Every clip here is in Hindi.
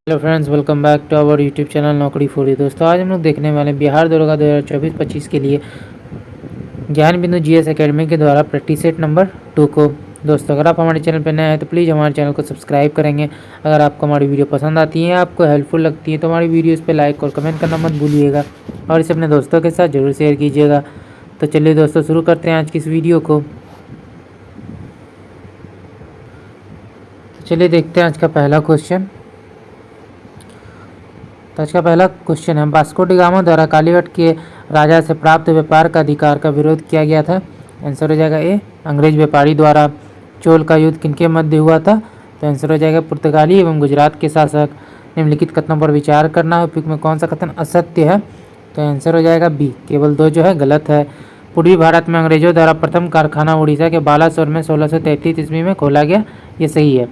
Hello friends, welcome back to our YouTube channel Naukri foodie. दोस्तों, आज हम लोग देखने वाले हैं बिहार दरोगा 2024-25 के लिए ज्ञान बिंदु जीएस एकेडमी के द्वारा प्रैक्टिस सेट नंबर 2 को। दोस्तों, अगर आप हमारे चैनल पर नए हैं तो प्लीज़ हमारे चैनल को सब्सक्राइब करेंगे। अगर आपको हमारी वीडियो पसंद आती है, आपको हेल्पफुल लगती है तो हमारी वीडियोज़ पर लाइक और कमेंट करना मत भूलिएगा और इसे अपने दोस्तों के साथ जरूर शेयर कीजिएगा। तो चलिए दोस्तों, शुरू करते हैं आज की इस वीडियो को। चलिए देखते हैं आज का पहला क्वेश्चन। तो आज का पहला क्वेश्चन है, वास्को डी गामा द्वारा कालीकट के राजा से प्राप्त व्यापार का अधिकार का विरोध किया गया था। आंसर हो जाएगा ए, अंग्रेज व्यापारी द्वारा। चोल का युद्ध किनके मध्य हुआ था? तो आंसर हो जाएगा पुर्तगाली एवं गुजरात के शासक। निम्नलिखित कथनों पर विचार करना है, उपयुक्त में कौन सा कथन असत्य है? तो आंसर हो जाएगा बी, केवल 2 जो है गलत है। पूर्वी भारत में अंग्रेजों द्वारा प्रथम कारखाना उड़ीसा के बालासोर में 1633 ईस्वी में खोला गया, ये सही है।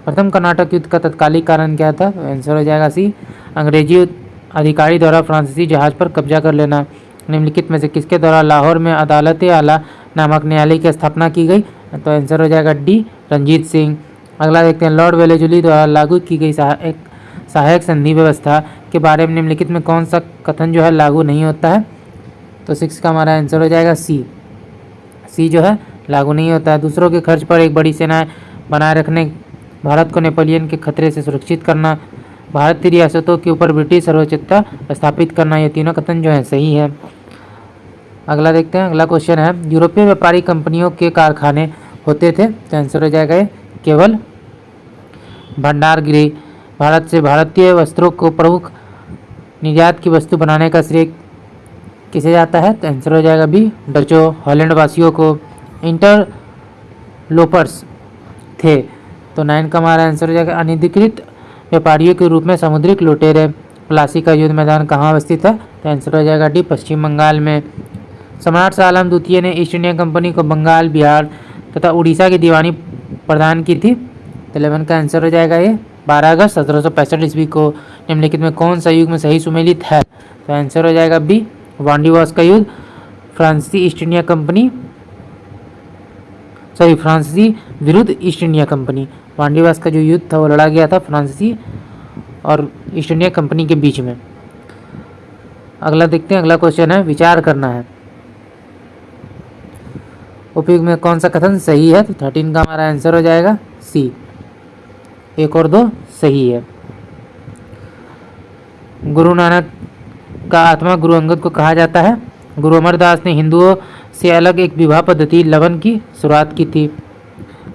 प्रथम कर्नाटक युद्ध का तत्कालिक कारण क्या था? तो आंसर हो जाएगा सी, अंग्रेजी अधिकारी द्वारा फ्रांसीसी जहाज पर कब्जा कर लेना। निम्नलिखित में से किसके द्वारा लाहौर में अदालत आला नामक न्यायालय की स्थापना की गई? तो आंसर हो जाएगा डी, रंजीत सिंह। अगला देखते हैं, लॉर्ड वेलेजली द्वारा लागू की गई सहायक संधि व्यवस्था के बारे में निम्नलिखित में कौन सा कथन जो है लागू नहीं होता है? तो 6 का हमारा आंसर हो जाएगा सी जो है लागू नहीं होता है। दूसरों के खर्च पर एक बड़ी सेना बनाए रखने, भारत को नेपोलियन के खतरे से सुरक्षित करना, भारतीय रियासतों के ऊपर ब्रिटिश सर्वोच्चता स्थापित करना, ये तीनों कथन जो है सही है। अगला देखते हैं, अगला क्वेश्चन है, यूरोपीय व्यापारी कंपनियों के कारखाने होते थे। तो आंसर हो जाएगा केवल भंडारगृह। भारत से भारतीय वस्त्रों को प्रमुख निर्यात की वस्तु बनाने का श्रेय किसे जाता है? तो आंसर हो जाएगा बी, डचों, हॉलैंड वासियों को। इंटरलोपर्स थे। तो 9 का हमारा आंसर हो जाएगा अनधिकृत व्यापारियों के रूप में समुद्रिक लुटेरे। प्लासी का युद्ध मैदान कहाँ अवस्थित है? तो आंसर हो जाएगा डी, पश्चिम बंगाल में। सम्राट शाह आलम द्वितीय ने ईस्ट इंडिया कंपनी को बंगाल, बिहार तथा उड़ीसा की दीवानी प्रदान की थी। तो 11 का आंसर हो जाएगा ये 12 अगस्त 1765 ईस्वी को। निम्नलिखित में कौन सा युग में सही सुमेलित है? तो आंसर हो जाएगा बी, वांडीवास का युद्ध। फ्रांसीसी ईस्ट इंडिया कंपनी फ्रांसीसी विरुद्ध ईस्ट इंडिया कंपनी, वांडीवास का जो युद्ध था वो लड़ा गया था फ्रांसीसी और ईस्ट इंडिया कंपनी के बीच में। अगला देखते हैं, अगला क्वेश्चन है, विचार करना है, उपयुक्त में कौन सा कथन सही है? तो 13 का हमारा आंसर हो जाएगा सी, 1 और 2 सही है। गुरु नानक का आत्मा गुरु अंगद को कहा जाता है। गुरु अमरदास ने हिंदुओं से अलग एक विवाह पद्धति लवन की शुरुआत की थी।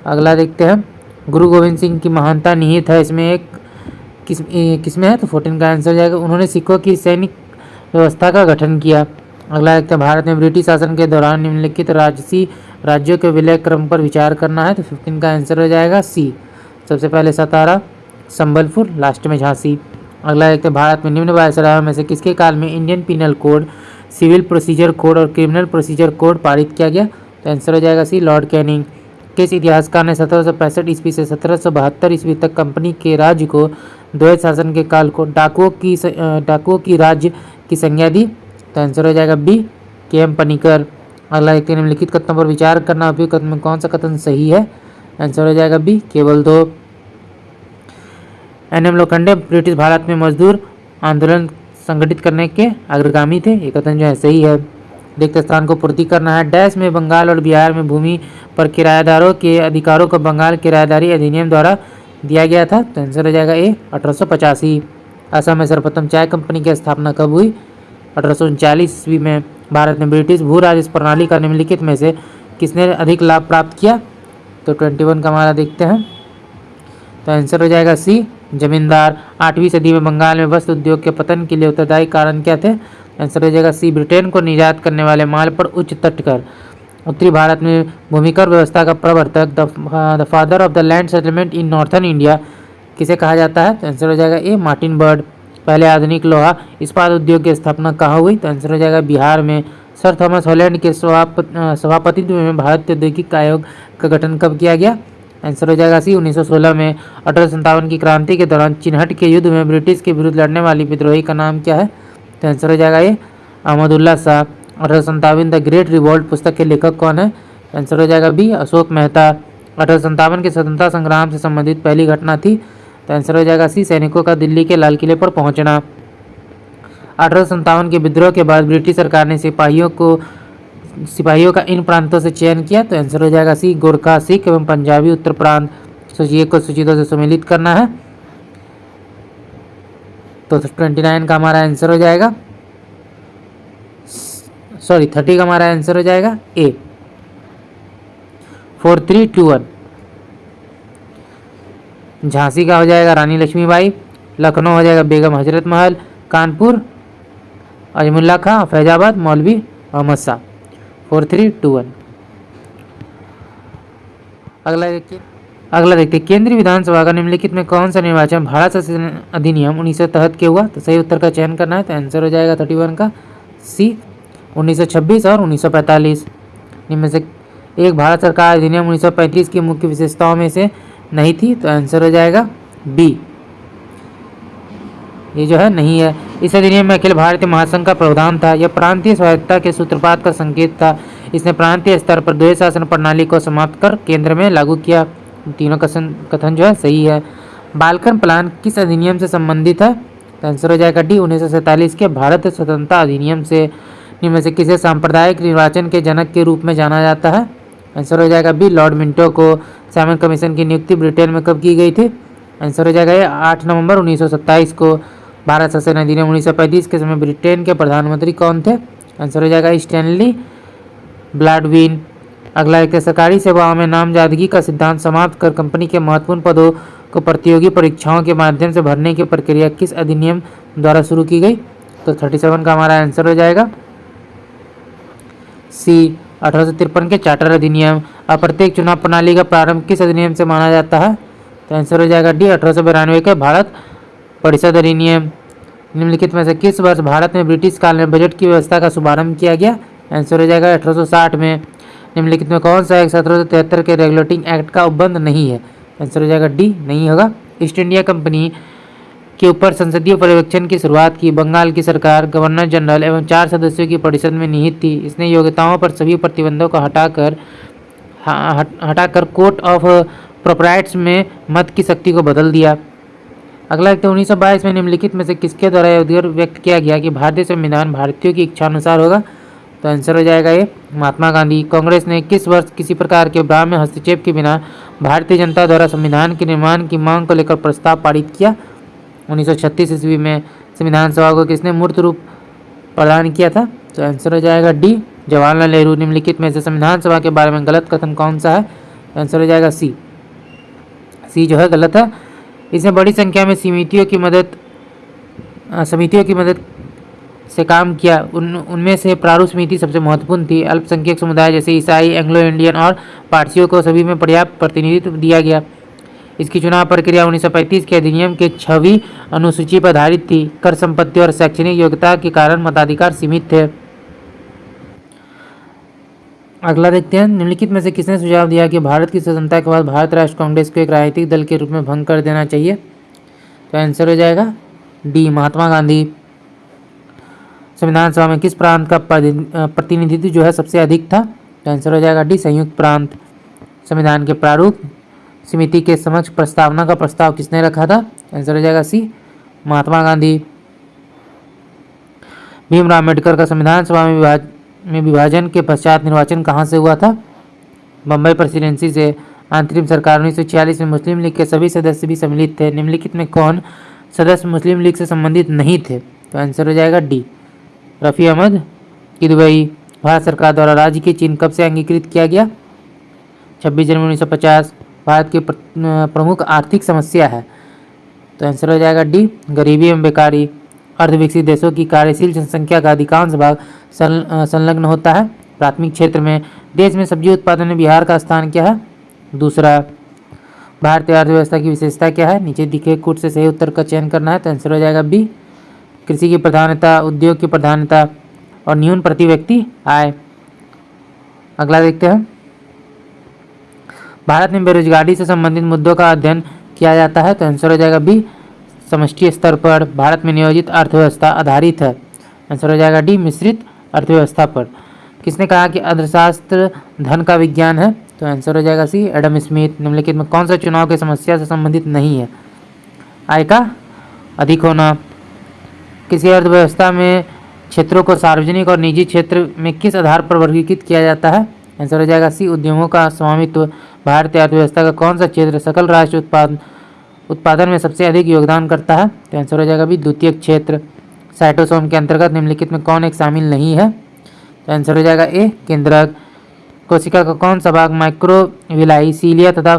अगला देखते हैं, गुरु गोविंद सिंह की महानता निहित है इसमें एक किसमें है? तो 14 का आंसर हो जाएगा, उन्होंने सिखों की सैनिक व्यवस्था का गठन किया। अगला देखते हैं, भारत में ब्रिटिश शासन के दौरान निम्नलिखित राजसी राज्यों के विलय क्रम पर विचार करना है। तो 15 का आंसर हो जाएगा सी, सबसे पहले सतारा, संबलपुर, लास्ट में झांसी। अगला देखते हैं, भारत में निम्न वायसरायों में से किसके काल में Indian penal code, civil procedure code और क्रिमिनल प्रोसीजर कोड पारित किया गया? तो आंसर हो जाएगा सी, लॉर्ड कैनिंग। किस इतिहासकार ने 1765 ईस्वी से 1772 ईस्वी तक कंपनी के राज्य को द्वैत शासन के काल को डाकुओं की राज्य की संज्ञा दी? तो आंसर हो जाएगा बी, के.एम. पनिकर। अगला एक निम्नलिखित कथनों पर विचार करना, उपयुक्त कथन में कौन सा कथन सही है? आंसर हो जाएगा बी, केवल 2। एन.एम. लोखंडे ब्रिटिश भारत में मजदूर आंदोलन संगठित करने के अग्रगामी थे, ये कथन जो है सही है। रिक्त स्थान को पूर्ति करना है, डैश में बंगाल और बिहार में भूमि पर किराएदारों के अधिकारों को बंगाल किराएदारी अधिनियम द्वारा दिया गया था। तो आंसर हो जाएगा ए, 1885। असम में सर्वप्रथम चाय कंपनी की स्थापना कब हुई? 1839 ईस्वी में। भारत में ब्रिटिश भू राजस्व प्रणाली का निम्नलिखित में से किसने अधिक लाभ प्राप्त किया? तो 21 का हमारा देखते हैं, तो आंसर हो जाएगा सी, जमींदार। 8वीं सदी में बंगाल में वस्त्र उद्योग के पतन के लिए उत्तरदायी कारण क्या थे? आंसर हो जाएगा सी, ब्रिटेन को निर्यात करने वाले माल पर उच्च तटकर। उत्तरी भारत में भूमिकर व्यवस्था का प्रवर्तक, the father of the land settlement in northern India किसे कहा जाता है? तो आंसर हो जाएगा ए, मार्टिन बर्ड। पहले आधुनिक लोहा इस्पात उद्योग की स्थापना कहाँ हुई? तो आंसर हो जाएगा बिहार में। सर थॉमस हॉलैंड के सभापतित्व में भारतीय औद्योगिक आयोग का गठन कब किया गया? आंसर हो जाएगा सी, 1916 में। 1857 की क्रांति के दौरान चिन्हट के युद्ध में ब्रिटिश के विरुद्ध लड़ने वाली विद्रोही का नाम क्या है? तो आंसर हो जाएगा ये, Ahmadullah Shah. 1857 the great revolt पुस्तक के लेखक कौन है? आंसर हो जाएगा बी, अशोक मेहता। 1857 के स्वतंत्रता संग्राम से संबंधित पहली घटना थी तो आंसर हो जाएगा सी, सैनिकों का दिल्ली के लाल किले पर पहुंचना। 1857 के विद्रोह के बाद ब्रिटिश सरकार ने सिपाहियों का इन प्रांतों से चयन किया। तो आंसर हो जाएगा सी, गोरखा, सिख एवं पंजाबी उत्तर प्रांत। सूची को सूची 2 से सम्मिलित करना है। तो 29 का हमारा आंसर हो जाएगा, सॉरी 30 का हमारा आंसर हो जाएगा ए। 4321 झांसी का हो जाएगा रानी लक्ष्मीबाई, लखनऊ हो जाएगा बेगम हजरत महल, कानपुर अजमुल्ला खां, फैजाबाद मौलवी अहमद शाह। 4321। अगला देखिए केंद्रीय विधानसभा का निम्नलिखित में कौन सा निर्वाचन भारत शासन अधिनियम 1900 तहत के हुआ। तो सही उत्तर का चयन करना है। तो आंसर हो जाएगा 31 का सी, 1926 और 1945। इनमें से एक भारत सरकार अधिनियम 1935 की मुख्य विशेषताओं में से नहीं थी। तो आंसर हो जाएगा बी, ये जो है नहीं है। इस अधिनियम में अखिल भारतीय महासंघ का प्रावधान था। यह प्रांतीय स्वायत्तता के सूत्रपात का संकेत था। इसने प्रांतीय स्तर पर द्वैध शासन प्रणाली को समाप्त कर केंद्र में लागू किया। तीनों कथन जो है सही है। बालकन प्लान किस अधिनियम से संबंधित है। तो आंसर हो जाएगा डी, 1947 के भारत स्वतंत्रता अधिनियम से। इनमें से किसे सांप्रदायिक निर्वाचन के जनक के रूप में जाना जाता है। आंसर हो जाएगा बी, लॉर्ड मिंटो को। साइमन कमीशन की नियुक्ति ब्रिटेन में कब की गई थी। आंसर हो जाएगा 8 नवंबर 1927 को। भारत शासन अधिनियम 1935 के समय ब्रिटेन के प्रधानमंत्री कौन थे। आंसर हो जाएगा स्टैनली ब्लैडविन। अगला एक सरकारी सेवाओं में नामजदगी का सिद्धांत समाप्त कर कंपनी के महत्वपूर्ण पदों को प्रतियोगी परीक्षाओं के माध्यम से भरने की प्रक्रिया किस अधिनियम द्वारा शुरू की गई। तो 37 का हमारा आंसर हो जाएगा सी, 1853 के चार्टर अधिनियम। अप्रत्यक्ष चुनाव प्रणाली का प्रारंभ किस अधिनियम से माना जाता है। तो आंसर हो जाएगा डी, 1892 के भारत परिषद अधिनियम। निम्नलिखित में से किस वर्ष भारत में ब्रिटिश काल में बजट की व्यवस्था का शुभारंभ किया गया। आंसर हो जाएगा 1860 में। निम्नलिखित में कौन सा 1773 के रेगुलेटिंग एक्ट का उपबंध नहीं है। आंसर हो जाएगा डी, नहीं होगा। ईस्ट इंडिया कंपनी के ऊपर संसदीय पर्यवेक्षण की शुरुआत की बंगाल की सरकार गवर्नर जनरल एवं 4 सदस्यों की परिषद में निहित थी। इसने योग्यताओं पर सभी प्रतिबंधों को हटाकर कोर्ट ऑफ प्रोप्राइट्स में मत की शक्ति को बदल दिया। अगला एक 1922 में निम्नलिखित में से किसके द्वारा यह उद्गार व्यक्त किया गया कि भारतीय संविधान भारतीयों की इच्छा अनुसार होगा। तो आंसर हो जाएगा ये, महात्मा गांधी। कांग्रेस ने किस वर्ष किसी प्रकार के ब्राह्मण हस्तक्षेप के बिना भारतीय जनता द्वारा संविधान के निर्माण की मांग को लेकर प्रस्ताव पारित किया। 1936 ईस्वी में। संविधान सभा को किसने मूर्त रूप प्रदान किया था। तो आंसर हो जाएगा डी, जवाहरलाल नेहरू। निम्नलिखित में से संविधान सभा के बारे में गलत कथन कौन सा है। आंसर हो जाएगा सी, सी जो है गलत है। इसमें बड़ी संख्या में समितियों की मदद से काम किया। उनमें से प्रारूप समिति सबसे महत्वपूर्ण थी। अल्पसंख्यक समुदाय जैसे ईसाई, एंग्लो इंडियन और पारसियों को सभी में पर्याप्त प्रतिनिधित्व दिया गया। इसकी चुनाव प्रक्रिया 1935 के अधिनियम के 6वीं अनुसूची पर आधारित थी। कर, संपत्ति और शैक्षणिक योग्यता के कारण मताधिकार सीमित थे। अगला देखते हैं, निम्नलिखित में से किसने सुझाव दिया कि भारत की स्वतंत्रता के बाद भारत राष्ट्र कांग्रेस को एक राजनीतिक दल के रूप में भंग कर देना चाहिए। तो आंसर हो जाएगा डी, महात्मा गांधी। संविधान सभा में किस प्रांत का प्रतिनिधित्व जो है सबसे अधिक था। तो आंसर हो जाएगा डी, संयुक्त प्रांत। संविधान के प्रारूप समिति के समक्ष प्रस्तावना का प्रस्ताव किसने रखा था। आंसर हो जाएगा सी, महात्मा गांधी। भीमराव अम्बेडकर का संविधान सभा में विभाजन के पश्चात निर्वाचन कहाँ से हुआ था। बम्बई प्रेसिडेंसी से। अंतरिम सरकार 1946 में मुस्लिम लीग के सभी सदस्य भी सम्मिलित थे। निम्नलिखित में कौन सदस्य मुस्लिम लीग से संबंधित नहीं थे। तो आंसर हो जाएगा डी, रफ़ी अहमद किदवई। भारत सरकार द्वारा राज्य की चिन्ह कब से अंगीकृत किया गया। 26 जनवरी 1950। भारत की प्रमुख आर्थिक समस्या है। तो आंसर हो जाएगा डी, गरीबी एवं बेकारी। अर्धविकसित देशों की कार्यशील जनसंख्या का अधिकांश भाग संलग्न होता है प्राथमिक क्षेत्र में। देश में सब्जी उत्पादन में बिहार का स्थान क्या है, दूसरा। भारतीय अर्थव्यवस्था की विशेषता क्या है, नीचे दिखे कूट से सही उत्तर का चयन करना है। तो आंसर हो जाएगा बी, कृषि की प्रधानता, उद्योग की प्रधानता और न्यून प्रति व्यक्ति आय। अगला देखते हैं, भारत में बेरोजगारी से संबंधित मुद्दों का अध्ययन किया जाता है। तो आंसर हो जाएगा बी, समष्टि स्तर पर। भारत में नियोजित अर्थव्यवस्था आधारित है। आंसर हो जाएगा डी, मिश्रित अर्थव्यवस्था पर। किसने कहा कि अर्थशास्त्र धन का विज्ञान है। तो आंसर हो जाएगा सी, एडम स्मिथ। निम्नलिखित में कौन सा चुनाव की समस्या से संबंधित नहीं है। आय का अधिक होना। किसी अर्थव्यवस्था में क्षेत्रों को सार्वजनिक और निजी क्षेत्र में किस आधार पर वर्गीकृत किया जाता है? आंसर हो जाएगा सी, उद्यमों का स्वामित्व। भारतीय अर्थव्यवस्था का कौन सा क्षेत्र सकल राष्ट्रीय उत्पादन में सबसे अधिक योगदान करता है? तो आंसर हो जाएगा बी, द्वितीयक क्षेत्र। साइटोसोम के अंतर्गत निम्नलिखित में कौन एक शामिल नहीं है? तो आंसर हो जाएगा ए, केंद्रक। कोशिका का कौन सा भाग माइक्रोविलाई, सीलिया तथा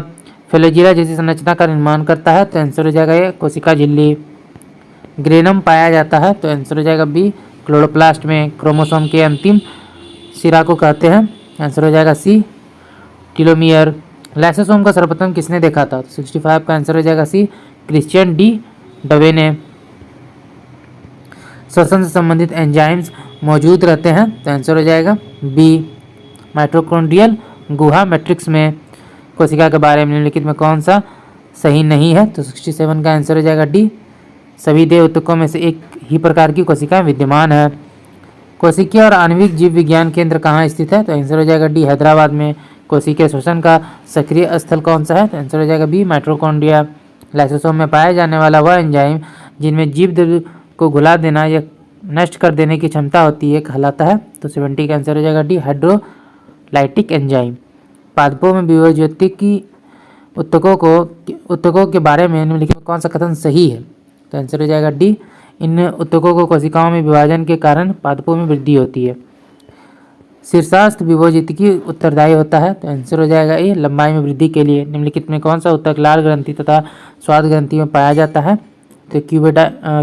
फ्लैजिला जैसी संरचना का निर्माण करता है? तो आंसर हो जाएगा ए, कोशिका झिल्ली। ग्रेनम पाया जाता है? तो आंसर हो जाएगा बी, क्लोरोप्लास्ट में। क्रोमोसोम के अंतिम सिरा को कहते हैं? आंसर हो जाएगा सी, टीलोमियर। लाइसोसोम का सर्वप्रथम किसने देखा था? 65 का आंसर हो जाएगा सी, क्रिश्चियन डी डवे ने। श्वसन से संबंधित एंजाइम्स मौजूद रहते हैं? तो आंसर हो जाएगा बी, माइटोकॉन्ड्रियल गुहा मैट्रिक्स में। कोशिका के बारे में निम्नलिखित में कौन सा सही नहीं है? तो 67 का आंसर हो जाएगा डी, सभी देह ऊतकों में से एक ही प्रकार की कोशिका विद्यमान है। कोशिकीय और आणविक जीव विज्ञान केंद्र कहाँ स्थित है? तो आंसर हो जाएगा डी, हैदराबाद में। कोशिकीय श्वसन का सक्रिय स्थल कौन सा है? तो आंसर हो जाएगा बी, माइटोकॉन्ड्रिया। लाइसोसोम में पाया जाने वाला वह एंजाइम जिनमें जीव द्रव्य को घुला देना या नष्ट कर देने की क्षमता होती है कहलाता है? तो 70 का आंसर हो जाएगा डी, हाइड्रोलाइटिक एंजाइम। पादपों में विभज्योतिकी ऊतकों के बारे में निम्नलिखित में कौन सा कथन सही है? तो आंसर हो जाएगा डी, इन ऊतकों को कोशिकाओं में विभाजन के कारण पादपों में वृद्धि होती है। शीर्षास्थ विभज्योतिकी उत्तरदायी होता है? तो आंसर हो जाएगा ए, लंबाई में वृद्धि के लिए। निम्नलिखित में कौन सा ऊतक लाल ग्रंथि तथा स्वाद ग्रंथि में पाया जाता है? तो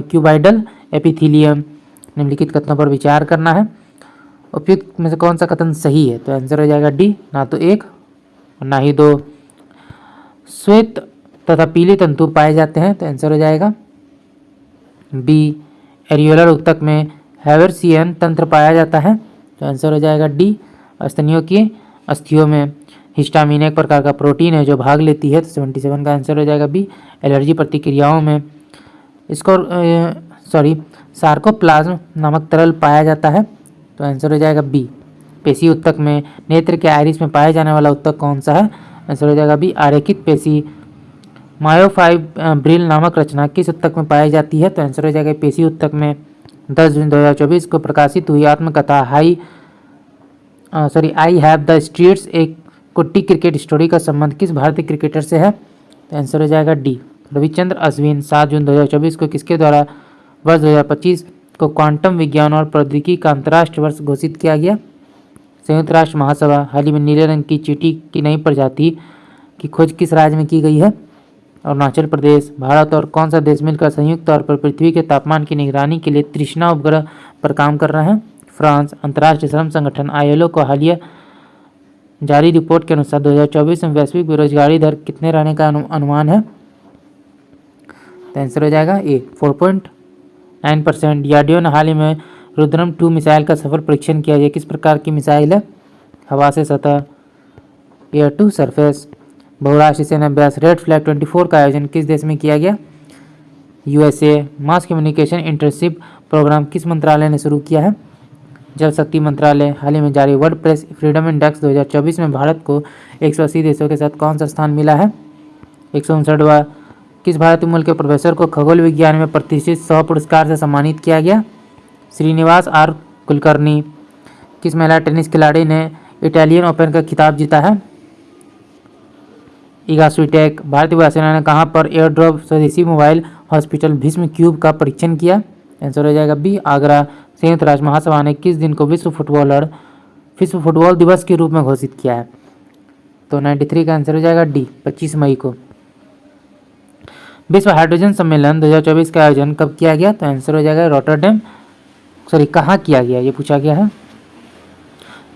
क्यूबाइडल एपिथीलियम। निम्नलिखित कथनों पर विचार करना है। उपयुक्त में से कौन सा कथन सही है? तो आंसर हो जाएगा डी, ना तो एक और ना ही दो। श्वेत तथा पीले तंतु पाए जाते हैं? तो आंसर हो जाएगा बी, एरियोलर ऊतक में हैवर्सियन तंत्र पाया जाता है? तो आंसर हो जाएगा डी, स्तनियों की अस्थियों में। हिस्टामिन एक प्रकार का प्रोटीन है जो भाग लेती है? तो 77 का आंसर हो जाएगा बी, एलर्जी प्रतिक्रियाओं में। सार्कोप्लाज्म नामक तरल पाया जाता है? तो आंसर हो जाएगा बी, पेशी ऊतक में। नेत्र के आइरिस में पाया जाने वाला ऊतक कौन सा है? आंसर हो जाएगा बी, आरेखित पेशी। मायोफाइब्रिल नामक रचना किस ऊतक में पाई जाती है? तो आंसर हो जाएगा पेशी ऊतक में। 10 जून 2024 को प्रकाशित हुई आत्मकथा आई हैव द स्ट्रीट्स एक कुट्टी क्रिकेट स्टोरी का संबंध किस भारतीय क्रिकेटर से है? तो आंसर हो जाएगा डी, रविचंद्र अश्विन। 7 जून 2024 को किसके द्वारा वर्ष 2025 को क्वांटम विज्ञान और प्रौद्योगिकी का अंतर्राष्ट्रीय वर्ष घोषित किया गया? संयुक्त राष्ट्र महासभा। हाल ही में नीले रंग की चींटी की नई प्रजाति की खोज किस राज्य में की गई है? अरुणाचल प्रदेश। भारत और कौन सा देश मिलकर संयुक्त तौर पर पृथ्वी के तापमान की निगरानी के लिए तृष्णा उपग्रह पर काम कर रहे हैं? फ्रांस। अंतर्राष्ट्रीय श्रम संगठन आईएलओ को हालिया जारी रिपोर्ट के अनुसार 2024 में वैश्विक बेरोजगारी दर कितने रहने का अनुमान है? तो आंसर हो जाएगा ए, 4.9%। डीआरडीओ ने हाल ही में रुद्रम 2 मिसाइल का सफल परीक्षण किया। यह किस प्रकार की मिसाइल है? हवा से सतह, एयर टू सरफेस। बहुराष्ट्रीय सेना अभ्यास रेड फ्लैग 24 का आयोजन किस देश में किया गया? USA. Mass communication internship program किस मंत्रालय ने शुरू किया है? जल शक्ति मंत्रालय। हाल ही में जारी वर्ल्ड प्रेस फ्रीडम इंडेक्स 2024 में भारत को 180 देशों के साथ कौन सा स्थान मिला है? 159वां। किस भारतीय मूल के प्रोफेसर को खगोल विज्ञान में प्रतिष्ठित 100 पुरस्कार से सम्मानित किया गया? श्रीनिवास आर कुलकर्णी। किस महिला टेनिस खिलाड़ी ने इटालियन ओपन का खिताब जीता है? ईगा स्वीटेक। भारतीय वायुसेना ने कहां पर एयरड्रॉप स्वदेशी मोबाइल हॉस्पिटल भीष्म क्यूब का परीक्षण किया? आंसर हो जाएगा बी, आगरा। संयुक्त राष्ट्र महासभा ने किस दिन को विश्व फुटबॉल दिवस के रूप में घोषित किया है? तो 93 का आंसर हो जाएगा डी, 25 मई को। विश्व हाइड्रोजन सम्मेलन 2024 का आयोजन कब किया गया? तो आंसर हो जाएगा रोटरडैम, कहाँ किया गया ये पूछा गया है।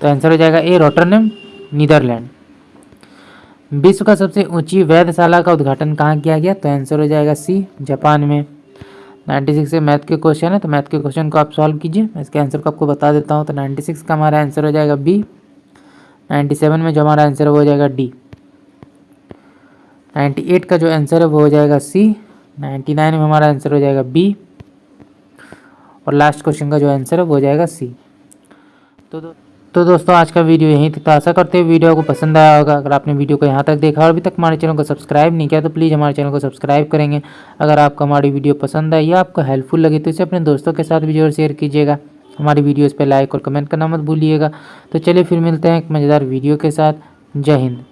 तो आंसर हो जाएगा ए, रोटरडैम, नीदरलैंड। विश्व का सबसे ऊंची वेधशाला का उद्घाटन कहाँ किया गया? तो आंसर हो जाएगा सी, जापान में। 96 से मैथ के क्वेश्चन है, तो मैथ के क्वेश्चन को आप सॉल्व कीजिए। मैं इसके आंसर को आपको बता देता हूँ। तो 96 का हमारा आंसर हो जाएगा बी। 97 में जो हमारा आंसर है वो हो जाएगा डी। 98 का जो आंसर है वो हो जाएगा सी। 99 में हमारा आंसर हो जाएगा बी। और लास्ट क्वेश्चन का जो आंसर है वो हो जाएगा सी। तो तो दोस्तों आज का वीडियो यहीं तक था। आशा करते हैं वीडियो को पसंद आया होगा। अगर आपने वीडियो को यहाँ तक देखा और अभी तक हमारे चैनल को सब्सक्राइब नहीं किया तो प्लीज़ हमारे चैनल को सब्सक्राइब करेंगे। अगर आपको हमारी वीडियो पसंद आई या आपको हेल्पफुल लगी तो इसे अपने दोस्तों के साथ भी जरूर शेयर कीजिएगा। हमारी वीडियोज़ पर लाइक और कमेंट करना मत भूलिएगा। तो चलिए फिर मिलते हैं एक मज़ेदार वीडियो के साथ। जय हिंद।